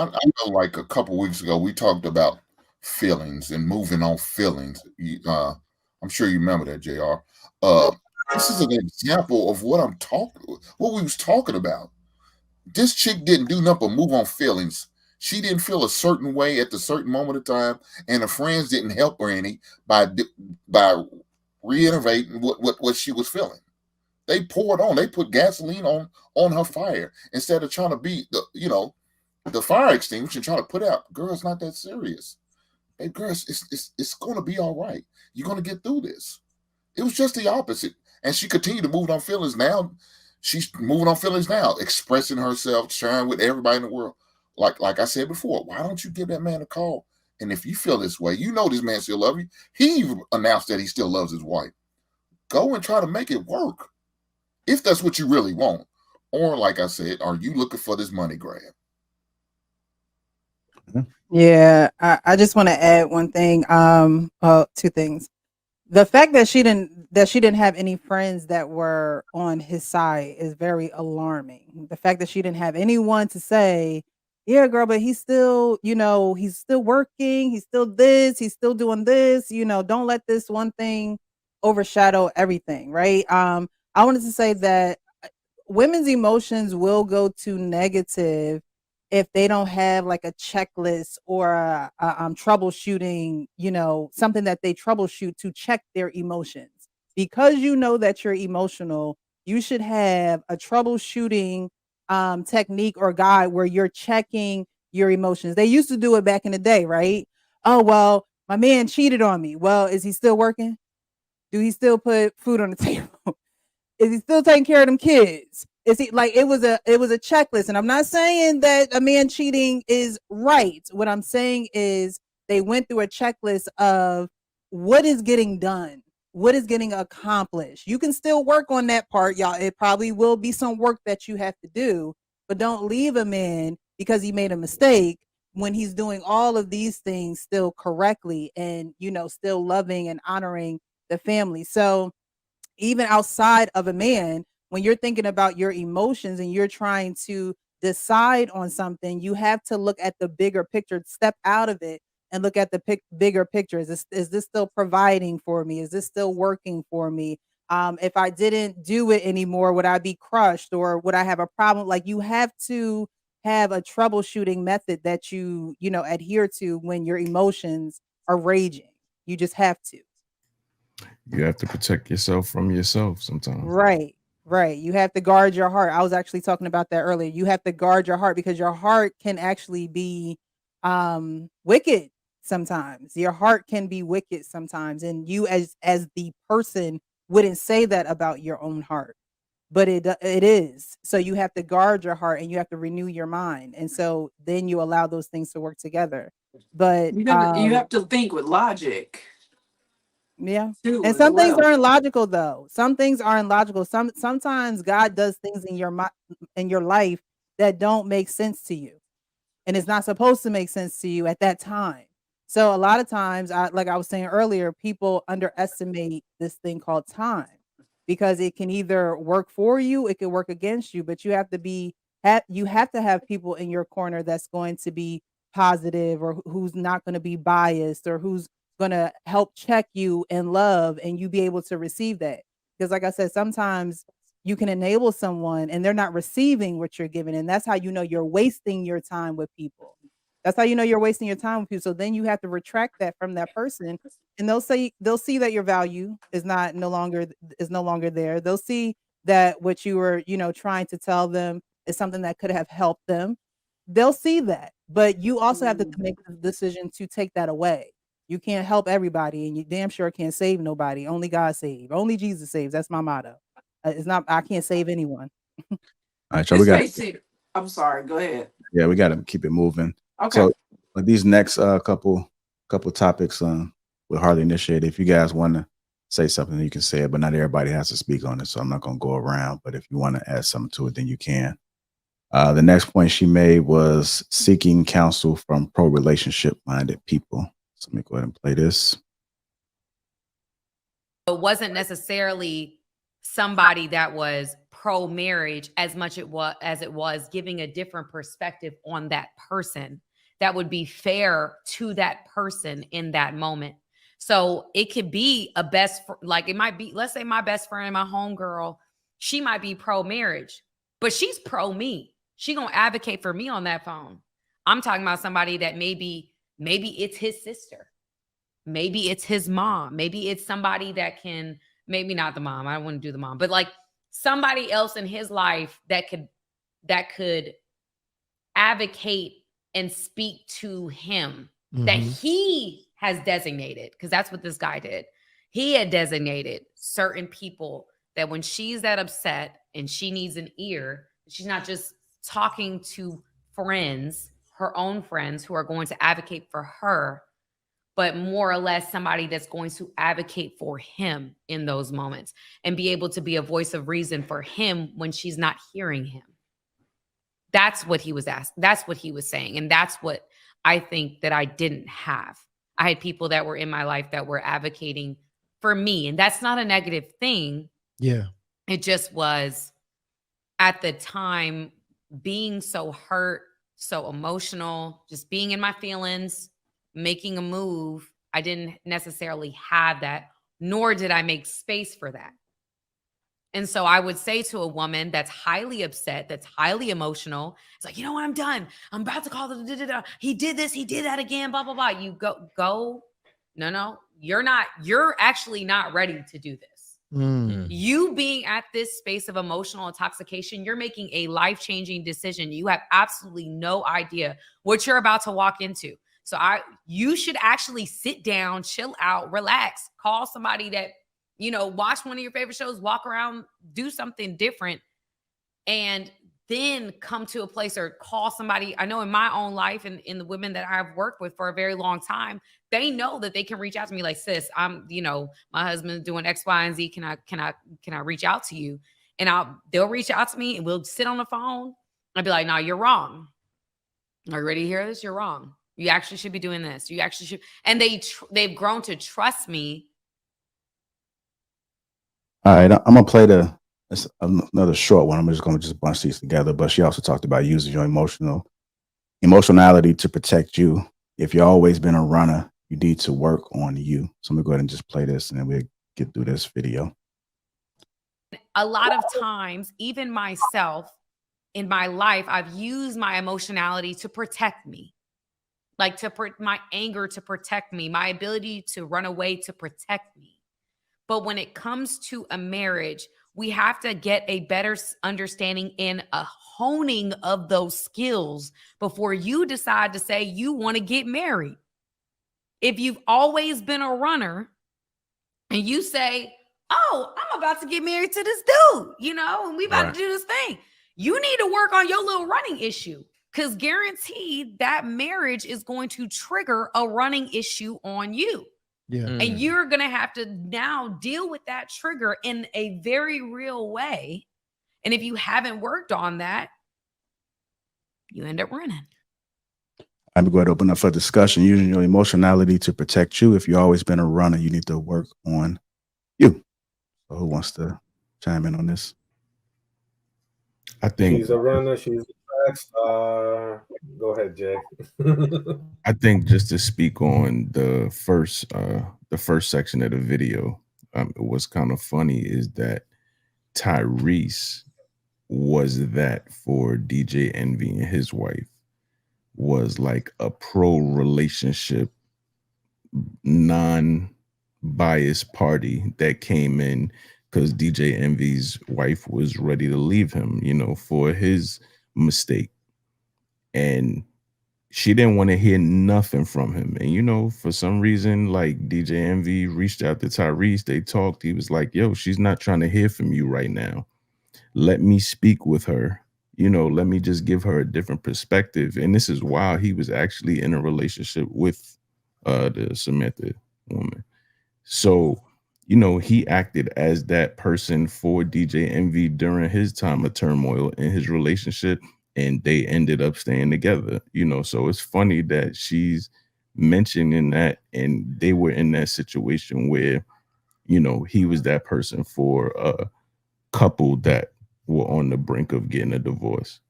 I know like a couple weeks ago we talked about feelings and moving on feelings. I'm sure you remember that, Jr. Uh, this is an example of what we was talking about. This chick didn't do nothing but move on feelings. She didn't feel a certain way at the certain moment of time, and her friends didn't help her any by reiterating what she was feeling. They poured on, they put gasoline on her fire instead of trying to be the fire extinguisher and trying to put out. Girl, it's not that serious. Hey, girl, it's going to be all right. You're going to get through this. It was just the opposite. And she continued to move on feelings. Now she's moving on feelings now, expressing herself, sharing with everybody in the world. Like I said before, why don't you give that man a call? And if you feel this way, you know this man still loves you. He even announced that he still loves his wife. Go and try to make it work. If that's what you really want. Or like I said, are you looking for this money grab? Yeah, I just want to add one thing. Two things. The fact that she didn't have any friends that were on his side is very alarming. The fact that she didn't have anyone to say, "Yeah, girl, but he's still, he's still working. He's still this. He's still doing this. Don't let this one thing overshadow everything." Right? I wanted to say that women's emotions will go to negative if they don't have like a checklist or troubleshooting, something that they troubleshoot to check their emotions. Because you know that you're emotional, you should have a troubleshooting technique or guide where you're checking your emotions. They used to do it back in the day, right? Oh, well, my man cheated on me. Well, is he still working? Do he still put food on the table? Is he still taking care of them kids? Is he like it was a checklist? And I'm not saying that a man cheating is right. What I'm saying is they went through a checklist of what is getting done, what is getting accomplished. You can still work on that part, y'all. It probably will be some work that you have to do, but don't leave a man because he made a mistake when he's doing all of these things still correctly and still loving and honoring the family. So even outside of a man, when you're thinking about your emotions and you're trying to decide on something, you have to look at the bigger picture, step out of it and look at the bigger picture. Is this still providing for me? Is this still working for me? If I didn't do it anymore, would I be crushed or would I have a problem? Like you have to have a troubleshooting method that you adhere to when your emotions are raging. You just have to. You have to protect yourself from yourself sometimes. Right. Right. You have to guard your heart. I was actually talking about that earlier. You have to guard your heart because your heart can actually be wicked sometimes. Your heart can be wicked sometimes and you as the person wouldn't say that about your own heart. But it is. So you have to guard your heart and you have to renew your mind. And so then you allow those things to work together. But You have to think with logic yeah. too And as some things well. aren't logical though. Some things aren't logical. Sometimes God does things in your life that don't make sense to you. And it's not supposed to make sense to you at that time. So a lot of times, like I was saying earlier, people underestimate this thing called time because it can either work for you, it can work against you, but you have to you have to have people in your corner that's going to be positive or who's not going to be biased or who's going to help check you in love and you be able to receive that. Because like I said, sometimes you can enable someone and they're not receiving what you're giving. And that's how you know you're wasting your time with people. That's how you know you're wasting your time with people. So then you have to retract that from that person and they'll see that your value is no longer there. They'll see that what you were, trying to tell them is something that could have helped them. They'll see that. But you also have to make the decision to take that away. You can't help everybody and you damn sure can't save nobody. Only God saves. Only Jesus saves. That's my motto. It's not I can't save anyone. All right, so we It's got basic. I'm sorry. Go ahead. yeah, we got to keep it moving. Okay. So these next couple topics we'll hardly initiate. If you guys want to say something, you can say it, but not everybody has to speak on it. So I'm not going to go around. But if you want to add something to it, then you can. The next point she made was seeking counsel from pro-relationship minded people. So let me go ahead and play this. It wasn't necessarily somebody that was pro marriage as much as it was giving a different perspective on that person that would be fair to that person in that moment. So it could be like it might be, let's say my best friend, my homegirl, she might be pro marriage, but she's pro me. She gonna advocate for me on that phone. I'm talking about somebody that maybe it's his sister. Maybe it's his mom. Maybe it's somebody that can, maybe not the mom. I wouldn't do the mom, but like somebody else in his life that could advocate and speak to him that he has designated, because that's what this guy did. He had designated certain people that when she's that upset and she needs an ear, she's not just talking to friends, her own friends who are going to advocate for her, but more or less somebody that's going to advocate for him in those moments and be able to be a voice of reason for him when she's not hearing him. That's what he was asked. That's what he was saying. And that's what I think that I didn't have. I had people that were in my life that were advocating for me. And that's not a negative thing. Yeah. It just was at the time being so hurt, so emotional, just being in my feelings, making a move. I didn't necessarily have that, nor did I make space for that. And so I would say to a woman that's highly upset, that's highly emotional, it's like, you know what, I'm done. I'm about to call the, he did this, he did that again, blah, blah, blah. You go, no, you're actually not ready to do this. You being at this space of emotional intoxication, you're making a life-changing decision. You have absolutely no idea what you're about to walk into. So you should actually sit down, chill out, relax, call somebody that, watch one of your favorite shows, walk around, do something different, and then come to a place or call somebody. I know in my own life and in the women that I've worked with for a very long time, they know that they can reach out to me like, sis, I'm, my husband's doing X, Y, and Z. Can I reach out to you? And they'll reach out to me and we'll sit on the phone. I'll be like, no, you're wrong. Are you ready to hear this? You're wrong. You actually should be doing this. You actually should. And they've grown to trust me. All right, I'm gonna play another short one. I'm just gonna bunch these together. But she also talked about using your emotionality to protect you. If you've always been a runner, you need to work on you. So I'm gonna go ahead and just play this, and then we'll get through this video. A lot of times, even myself in my life, I've used my emotionality to protect me, like my anger to protect me, my ability to run away to protect me. But when it comes to a marriage, we have to get a better understanding and a honing of those skills before you decide to say you want to get married. If you've always been a runner and you say, oh, I'm about to get married to this dude, and we about to do this thing. You need to work on your little running issue, because guaranteed that marriage is going to trigger a running issue on you. Yeah. And you're going to have to now deal with that trigger in a very real way. And if you haven't worked on that, you end up running. I'm going to open up for discussion. Using your emotionality to protect you. If you've always been a runner, you need to work on you. So who wants to chime in on this? I think she's a runner. She's a track star. Go ahead, Jay. I think just to speak on the first section of the video, what's kind of funny is that Tyrese was that for DJ Envy and his wife, was like a pro-relationship, non-biased party that came in because DJ Envy's wife was ready to leave him, for his mistake. And she didn't want to hear nothing from him. And, for some reason, like DJ Envy reached out to Tyrese. They talked. He was like, yo, she's not trying to hear from you right now. Let me speak with her. Let me just give her a different perspective. And this is while he was actually in a relationship with the Samantha woman. So, he acted as that person for DJ Envy during his time of turmoil in his relationship. And they ended up staying together, so it's funny that she's mentioning that, and they were in that situation where, he was that person for a couple that were on the brink of getting a divorce.